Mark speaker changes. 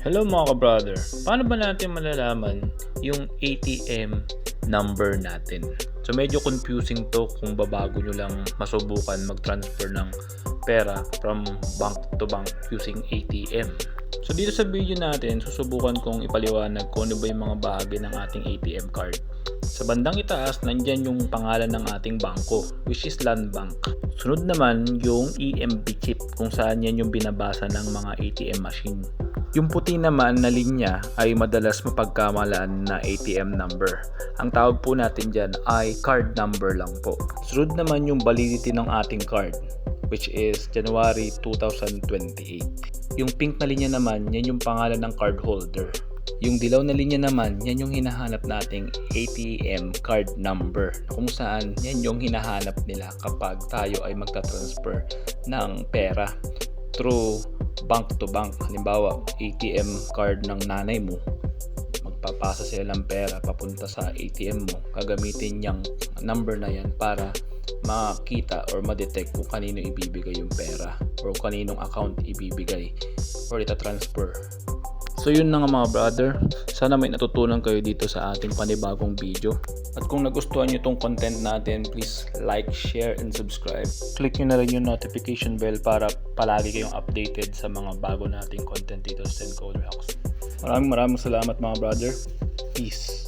Speaker 1: Hello mga ka-brother, paano ba natin malalaman yung ATM number natin? So medyo confusing to kung babago nyo lang masubukan mag-transfer ng pera from bank to bank using ATM. So dito sa video natin, susubukan kong ipaliwanag kung ano ba yung mga bahagi ng ating ATM card. Sa bandang itaas, nandyan yung pangalan ng ating bangko, which is Land Bank. Sunod naman yung EMV chip, kung saan yan yung binabasa ng mga ATM machine. Yung puti naman na linya ay madalas mapagkamalaan na ATM number. Ang tawag po natin dyan ay card number lang po. Sunod naman yung validity ng ating card, which is January 2028. Yung pink na linya naman, yan yung pangalan ng card holder. Yung dilaw na linya naman, yan yung hinahanap nating ATM card number, kung saan yan yung hinahanap nila kapag tayo ay magta-transfer ng pera through bank to bank. Halimbawa, ATM card ng nanay mo, magpapasa sila ng pera papunta sa ATM mo, gagamitin yung number na yan para makita or ma-detect kung kanino ibibigay yung pera or kaninong account ibibigay or ita-transfer. So yun na nga mga brother, sana may natutunan kayo dito sa ating panibagong video. At kung nagustuhan nyo tong content natin, please like, share, and subscribe. Click nyo na rin yung notification bell para palagi kayong updated sa mga bago nating content dito sa Encoder Hacks. Maraming salamat mga brother. Peace.